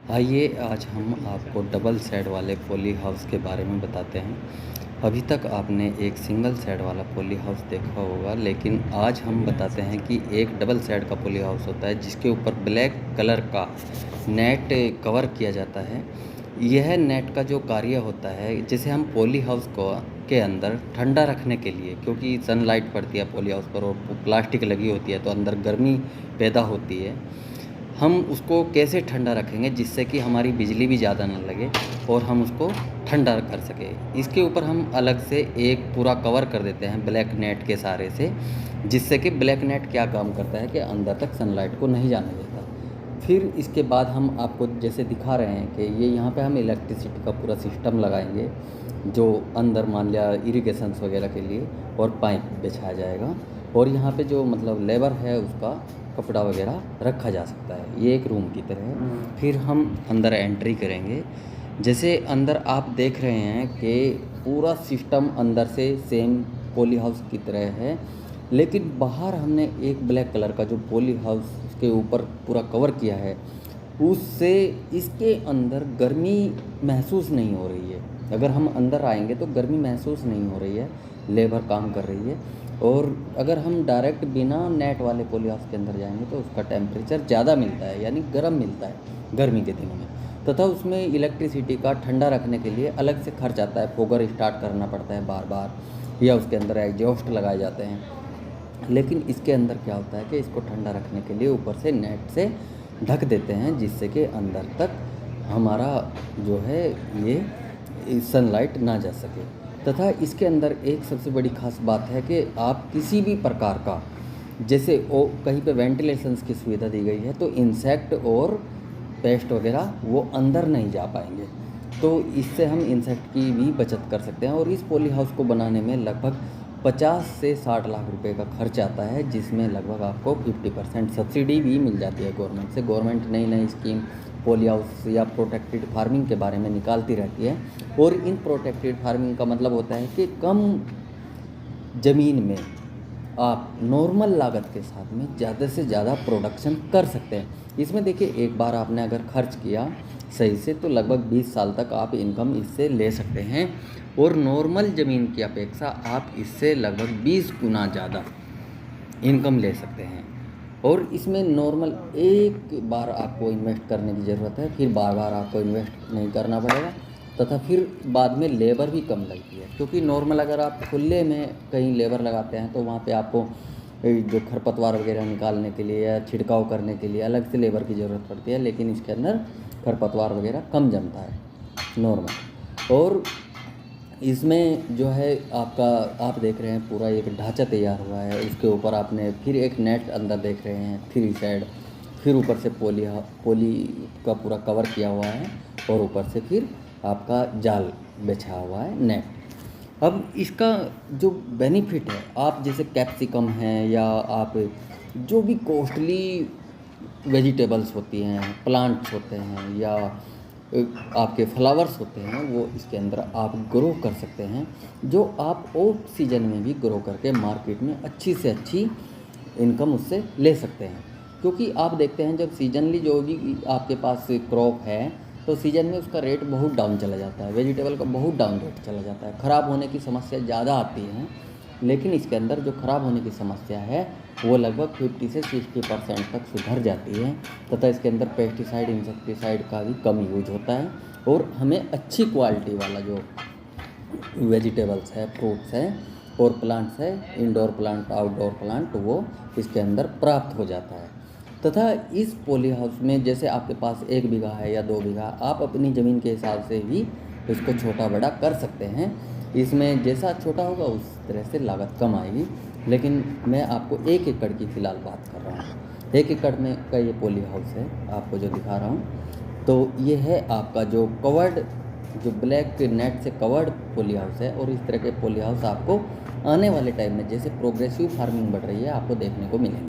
आइए आज हम आपको डबल शेड वाले पॉली हाउस के बारे में बताते हैं। अभी तक आपने एक सिंगल शेड वाला पॉली हाउस देखा होगा, लेकिन आज हम बताते हैं कि एक डबल शेड का पॉली हाउस होता है जिसके ऊपर ब्लैक कलर का नेट कवर किया जाता है। यह नेट का जो कार्य होता है, जैसे हम पॉली हाउस को के अंदर ठंडा रखने के लिए, क्योंकि सनलाइट पड़ती है पॉली हाउस पर और प्लास्टिक लगी होती है तो अंदर गर्मी पैदा होती है। हम उसको कैसे ठंडा रखेंगे जिससे कि हमारी बिजली भी ज़्यादा ना लगे और हम उसको ठंडा कर सकें। इसके ऊपर हम अलग से एक पूरा कवर कर देते हैं ब्लैक नेट के सहारे से, जिससे कि ब्लैक नेट क्या काम करता है कि अंदर तक सनलाइट को नहीं जाने देता। फिर इसके बाद हम आपको जैसे दिखा रहे हैं कि ये यहाँ पे हम इलेक्ट्रिसिटी का पूरा सिस्टम लगाएंगे, जो अंदर मान लिया इरिगेशंस वगैरह के लिए, और पाइप बिछाया जाएगा। और यहाँ पे जो मतलब लेबर है उसका कपड़ा वगैरह रखा जा सकता है। ये एक रूम की तरह है। फिर हम अंदर एंट्री करेंगे। जैसे अंदर आप देख रहे हैं कि पूरा सिस्टम अंदर से सेम पॉली हाउस की तरह है, लेकिन बाहर हमने एक ब्लैक कलर का जो पॉली हाउस के ऊपर पूरा कवर किया है, उससे इसके अंदर गर्मी महसूस नहीं हो रही है। अगर हम अंदर आएंगे तो गर्मी महसूस नहीं हो रही है, लेबर काम कर रही है। और अगर हम डायरेक्ट बिना नेट वाले पॉली हाउस के अंदर जाएंगे तो उसका टेम्परेचर ज़्यादा मिलता है, यानी गर्म मिलता है गर्मी के दिनों में। तथा उसमें इलेक्ट्रिसिटी का ठंडा रखने के लिए अलग से खर्च आता है, फोगर स्टार्ट करना पड़ता है बार बार, या उसके अंदर एग्जॉस्ट लगाए जाते हैं। लेकिन इसके अंदर क्या होता है कि इसको ठंडा रखने के लिए ऊपर से नेट से ढक देते हैं, जिससे कि अंदर तक हमारा जो है ये सनलाइट ना जा सके। तथा इसके अंदर एक सबसे बड़ी खास बात है कि आप किसी भी प्रकार का, जैसे वो कहीं पे वेंटिलेशंस की सुविधा दी गई है तो इंसेक्ट और पेस्ट वगैरह वो अंदर नहीं जा पाएंगे। तो इससे हम इंसेक्ट की भी बचत कर सकते हैं। और इस पॉली हाउस को बनाने में लगभग 50 से 60 लाख रुपए का खर्च आता है, जिसमें लगभग आपको 50% सब्सिडी भी मिल जाती है गवर्नमेंट से। गवर्नमेंट नई नई स्कीम पॉली हाउस या प्रोटेक्टेड फार्मिंग के बारे में निकालती रहती है। और इन प्रोटेक्टेड फार्मिंग का मतलब होता है कि कम ज़मीन में आप नॉर्मल लागत के साथ में ज़्यादा से ज़्यादा प्रोडक्शन कर सकते हैं। इसमें देखिए, एक बार आपने अगर खर्च किया सही से तो लगभग 20 साल तक आप इनकम इससे ले सकते हैं। और नॉर्मल ज़मीन की अपेक्षा आप इससे लगभग 20 गुना ज़्यादा इनकम ले सकते हैं। और इसमें नॉर्मल एक बार आपको इन्वेस्ट करने की ज़रूरत है, फिर बार बार आपको इन्वेस्ट नहीं करना पड़ेगा। तथा फिर बाद में लेबर भी कम लगती है, क्योंकि नॉर्मल अगर आप खुले में कहीं लेबर लगाते हैं तो वहाँ पे आपको जो खरपतवार वगैरह निकालने के लिए या छिड़काव करने के लिए अलग से लेबर की ज़रूरत पड़ती है, लेकिन इसके अंदर खरपतवार वगैरह कम जमता है नॉर्मल। और इसमें जो है आपका, आप देख रहे हैं पूरा एक ढांचा तैयार हुआ है, उसके ऊपर आपने फिर एक नेट अंदर देख रहे हैं 3 साइड, फिर ऊपर से पोली का पूरा कवर किया हुआ है, और ऊपर से फिर आपका जाल बिछा हुआ है नेट। अब इसका जो बेनिफिट है, आप जैसे कैप्सिकम हैं या आप जो भी कॉस्टली वेजिटेबल्स होती हैं, प्लांट्स होते हैं, या आपके फ्लावर्स होते हैं, वो इसके अंदर आप ग्रो कर सकते हैं, जो आप ऑफ सीजन में भी ग्रो करके मार्केट में अच्छी से अच्छी इनकम उससे ले सकते हैं। क्योंकि आप देखते हैं जब सीजनली जो भी आपके पास क्रॉप है तो सीजन में उसका रेट बहुत डाउन चला जाता है, वेजिटेबल का बहुत डाउन रेट चला जाता है, ख़राब होने की समस्या ज़्यादा आती है। लेकिन इसके अंदर जो ख़राब होने की समस्या है वो लगभग 50 से 60% तक सुधर जाती है। तथा इसके अंदर पेस्टिसाइड इंसेक्टिसाइड का भी कम यूज होता है, और हमें अच्छी क्वालिटी वाला जो वेजिटेबल्स है, फ्रूट्स है और प्लांट्स है, इंडोर प्लांट आउटडोर प्लांट, वो इसके अंदर प्राप्त हो जाता है। तथा इस पॉली हाउस में जैसे आपके पास 1 बीघा है या 2 बीघा, आप अपनी ज़मीन के हिसाब से भी इसको छोटा बड़ा कर सकते हैं। इसमें जैसा छोटा होगा उस तरह से लागत कम आएगी। लेकिन मैं आपको 1 एकड़ की फ़िलहाल बात कर रहा हूँ। 1 एकड़ में का ये पॉली हाउस है आपको जो दिखा रहा हूँ। तो ये है आपका जो कवर्ड, जो ब्लैक नेट से कवर्ड पॉली हाउस है। और इस तरह के पॉली हाउस आपको आने वाले टाइम में जैसे प्रोग्रेसिव फार्मिंग बढ़ रही है आपको देखने को मिलेंगे।